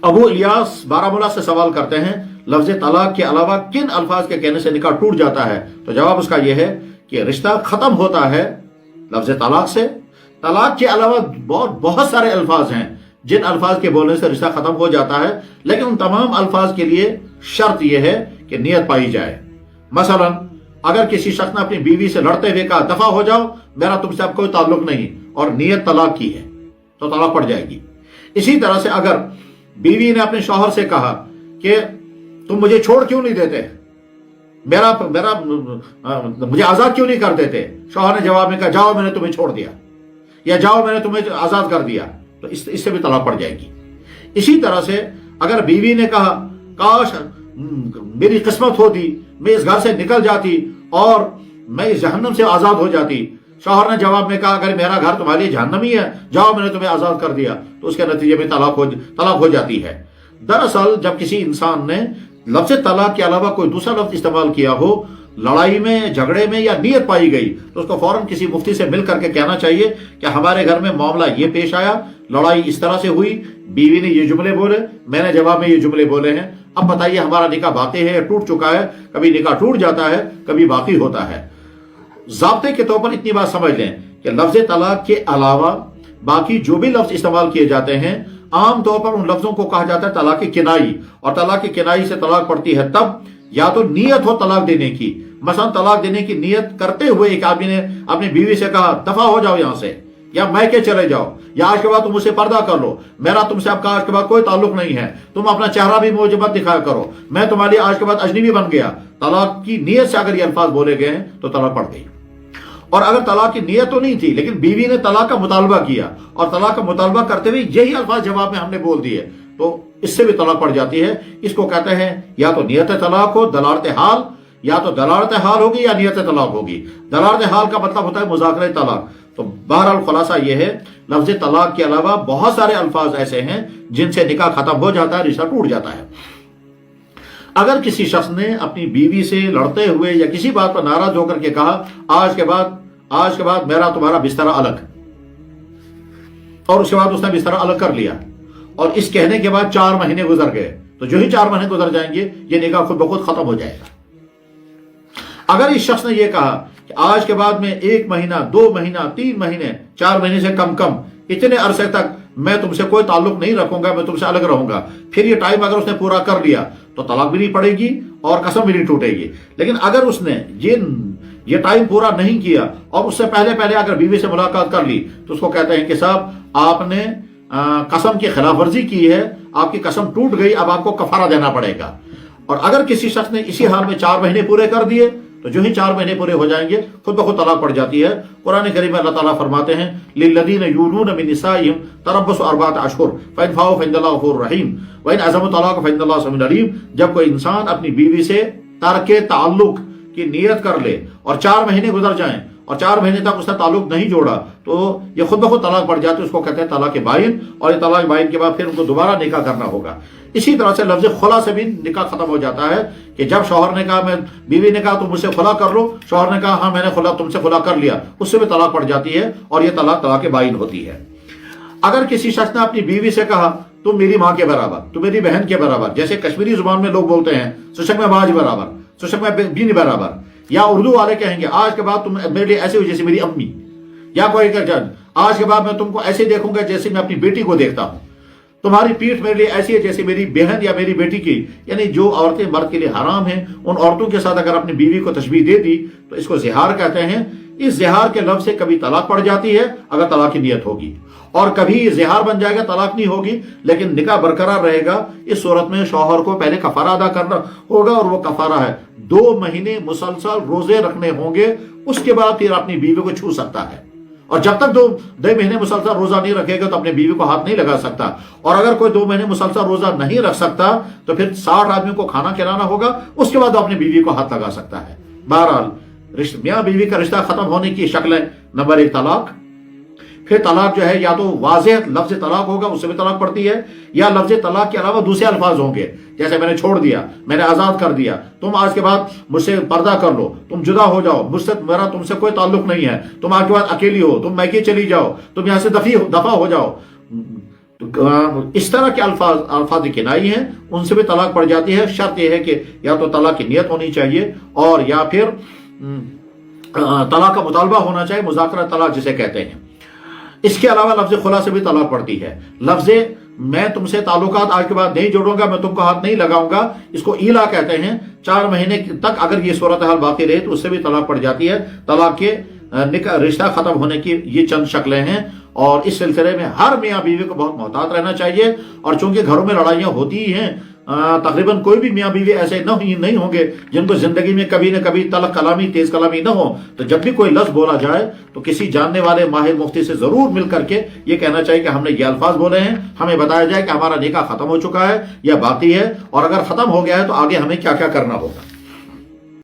अबू इलियास बारामूला से सवाल करते हैं, लफ्ज तलाक के अलावा किन अल्फाज के कहने से निकाह टूट जाता है? तो जवाब उसका यह है कि रिश्ता खत्म होता है लफ्ज तलाक से। तलाक के अलावा बहुत सारे अल्फाज हैं जिन अल्फाज के बोलने से रिश्ता खत्म हो जाता है, लेकिन उन तमाम अल्फाज के लिए शर्त यह है कि नियत पाई जाए। मसलन अगर किसी शख्स ने अपनी बीवी से लड़ते हुए कहा, दफा हो जाओ, मेरा तुमसे अब कोई ताल्लुक नहीं, और नियत तलाक की है, तो तलाक पड़ जाएगी। इसी तरह से अगर बीवी ने अपने शौहर से कहा कि तुम मुझे छोड़ क्यों नहीं देते, मुझे आजाद क्यों नहीं कर देते, शौहर ने जवाब में कहा, जाओ मैंने तुम्हें छोड़ दिया, या जाओ मैंने तुम्हें आजाद कर दिया, तो इससे भी तलाक पड़ जाएगी। इसी तरह से अगर बीवी ने कहा, काश मेरी किस्मत होती, मैं इस घर से निकल जाती और मैं इस जहन्नम से आजाद हो जाती, शौहर ने जवाब में कहा, अगर मेरा घर तुम्हारे लिए जहन्नम ही है, जाओ मैंने तुम्हें आजाद कर दिया, तो उसके नतीजे में तलाक हो जाती है। दरअसल जब किसी इंसान ने लफ्ज तलाक के अलावा कोई दूसरा लफ्ज इस्तेमाल किया हो, लड़ाई में, झगड़े में या नियत पाई गई, तो उसको फौरन किसी मुफ्ती से मिल करके कहना चाहिए कि हमारे घर में मामला ये पेश आया, लड़ाई इस तरह से हुई, बीवी ने ये जुमले बोले, मैंने जवाब में ये जुमले बोले हैं, अब बताइए हमारा निकाह बाकी है या टूट चुका है? कभी निकाह टूट जाता है, कभी बाकी होता है। ज़ाब्ते के तौर पर इतनी बात समझ लें कि लफ्ज तलाक के अलावा बाकी जो भी लफ्ज इस्तेमाल किए जाते हैं, आम तौर पर उन लफ्जों को कहा जाता है तलाक किनाई, और तलाक किनाई से तलाक पड़ती है तब या तो नियत हो तलाक देने की। मसलन तलाक देने की नियत करते हुए एक आदमी ने अपनी बीवी से कहा, दफा हो जाओ यहां से, या मैके चले जाओ, या आज के बाद तुम मुझसे पर्दा कर लो, मेरा तुमसे आपका आज के बाद कोई ताल्लुक नहीं है, तुम अपना चेहरा भी मुझे मत दिखाया करो, मैं तुम्हारी आज के बाद अजनबी बन गया। तलाक की नियत से अगर ये अल्फाज बोले गए हैं तो तलाक पड़ गई। और अगर तलाक की नियत तो नहीं थी, लेकिन बीवी ने तलाक का मुतालबा किया और तलाक का मुतालबा करते हुए यही अल्फाज जवाब में हमने बोल दिए, तो इससे भी तलाक पड़ जाती है। इसको कहते हैं या तो नियत तलाक हो, दलालत हाल, या तो दलालत हाल होगी या नियत तलाक होगी। दलालत हाल का मतलब होता है मुज़ाकरा तलाक। तो बहरहाल खुलासा यह है, लफ्ज तलाक के अलावा बहुत सारे अल्फाज ऐसे हैं जिनसे निकाह खत्म हो जाता है, रिश्ता टूट जाता है। अगर किसी शख्स ने अपनी बीवी से लड़ते हुए या किसी बात पर नाराज होकर के कहा, आज के बाद मेरा तुम्हारा बिस्तरा अलग, और उसके बाद उसने बिस्तरा अलग कर लिया, और इस कहने के बाद 4 महीने गुजर गए, तो जो ही 4 महीने गुजर जाएंगे ये निकाह खुद ब खुद खत्म हो जाएगा। अगर इस शख्स ने यह कहा कि आज के बाद में 1 महीना, 2 महीना, 3 महीने, 4 महीने से कम इतने अरसे तक मैं तुमसे कोई ताल्लुक नहीं रखूंगा, मैं तुमसे अलग रहूंगा, फिर ये टाइम अगर उसने पूरा कर लिया तो तलाक भी नहीं पड़ेगी और कसम भी नहीं टूटेगी। लेकिन अगर उसने ये टाइम पूरा नहीं किया और उससे पहले अगर बीवी से मुलाकात कर ली, तो उसको कहते हैं कि साहब आपने कसम की खिलाफ वर्जी की है, आपकी कसम टूट गई, अब आपको कफारा देना पड़ेगा। और अगर किसी शख्स ने इसी हाल में 4 महीने पूरे कर दिए, तो जो ही 4 महीने पूरे हो जाएंगे खुद ब खुद तलाक पड़ जाती है। कुरान करीम में अल्लाह ताला फरमाते हैं, लिल्लज़ीना यूलूना मिन निसाइहिम तरब्बुसु 4 अशहुर फ़इन फ़ाऊ फ़इन्नल्लाहु गफूरुर रहीम व इन अज़मु तलाक़ फ़इन्नल्लाहु समीउन अलीम। जब कोई इंसान अपनी बीवी से तर्के ताल्लुक की नियत कर ले और 4 महीने गुजर जाएं और 4 महीने तक उसने ताल्लुक नहीं जोड़ा, तो ये खुद ब खुद तलाक पड़ जाती है। उसको कहते हैं तलाक बाइन, और ये तलाक बाइन के बाद फिर उनको दोबारा निकाह करना होगा। इसी तरह से लफ्ज खुला से भी निकाह खत्म हो जाता है कि जब शौहर ने कहा, बीवी ने कहा तुम मुझसे खुला कर लो, शौहर ने कहा हाँ मैंने तुमसे खुला कर लिया, उससे भी तलाक पड़ जाती है और यह तलाक बाइन होती है। अगर किसी शख्स ने अपनी बीवी से कहा तुम मेरी माँ के बराबर, तुम मेरी बहन के बराबर, जैसे कश्मीरी जुबान में लोग बोलते हैं सुशक में बाज बराबर, सुशक में बीन बराबर, या उर्दू वाले कहेंगे आज के बाद तुम मेरे लिए ऐसे हो जैसे मेरी अम्मी, या कोई आज के बाद मैं तुमको ऐसे देखूंगा जैसे मैं अपनी बेटी को देखता हूं, तुम्हारी पीठ मेरे लिए ऐसी है जैसे मेरी बहन या मेरी बेटी की। यानी जो औरतें मर्द के लिए हराम हैं, उन औरतों के साथ अगर अपनी बीवी को तशबीह दे दी तो इसको ज़िहार कहते हैं। इस ज़िहार के लफ्ज़ से कभी तलाक पड़ जाती है अगर तलाक की नियत होगी, और कभी ज़िहार बन जाएगा, तलाक नहीं होगी लेकिन निकाह बरकरार रहेगा। इस सूरत में शौहर को पहले कफारा अदा करना होगा, और वो कफारा है 2 महीने मुसलसल रोजे रखने होंगे, उसके बाद फिर अपनी बीवी को छू सकता है। और जब तक 2 महीने मुसलसल रोजा नहीं रखेगा तो अपने बीवी को हाथ नहीं लगा सकता। और अगर कोई 2 महीने मुसलसल रोजा नहीं रख सकता तो फिर 60 आदमियों को खाना खिलाना होगा, उसके बाद अपनी बीवी को हाथ लगा सकता है। बहरहाल मियाँ बीवी का रिश्ता खत्म होने की शक्लें, नंबर 1 तलाक, फिर तलाक जो है या तो वाज़ेह लफ्ज़ तलाक होगा, उससे भी तलाक पड़ती है, या लफ्ज़ तलाक के अलावा दूसरे अल्फाज होंगे, जैसे मैंने छोड़ दिया, मैंने आज़ाद कर दिया, तुम आज के बाद मुझसे पर्दा कर लो, तुम जुदा हो जाओ, मेरा तुमसे कोई ताल्लुक नहीं है, तुम आज के बाद अकेली हो, तुम मैके चली जाओ, तुम यहाँ से दफा हो जाओ। तो इस तरह के अल्फाज किनाई हैं, उनसे भी तलाक पड़ जाती है। शर्त यह है कि या तो तलाक की नियत होनी चाहिए और या फिर तलाक का मुतालबा होना चाहिए, मुज़ाकरा तलाक जिसे कहते हैं। इसके अलावा लफ्ज़ खुला से भी तलाक पड़ती है। लफ्ज़ मैं तुमसे ताल्लुकात आज के बाद नहीं जोड़ूंगा, मैं तुमको हाथ नहीं लगाऊंगा, इसको ईला कहते हैं। 4 महीने तक अगर ये सूरत हाल बाकी रहे तो उससे भी तलाक पड़ जाती है। तलाक के रिश्ता खत्म होने की ये चंद शक्लें हैं और इस सिलसिले में हर मियाँ बीवी को बहुत मोहतात रहना चाहिए। और चूंकि घरों में लड़ाइयाँ होती ही हैं, तकरीबन कोई भी मियाँ बीवी ऐसे नहीं होंगे जिनको जिंदगी में कभी न कभी तलख कलामी, तेज कलामी न हो। तो जब भी कोई लफ्ज बोला जाए तो किसी जानने वाले माहिर मुफ्ती से जरूर मिल करके ये कहना चाहिए कि हमने ये अल्फाज बोले हैं, हमें बताया जाए कि हमारा निकाह खत्म हो चुका है या बाकी है, और अगर खत्म हो गया है तो आगे हमें क्या क्या करना होगा।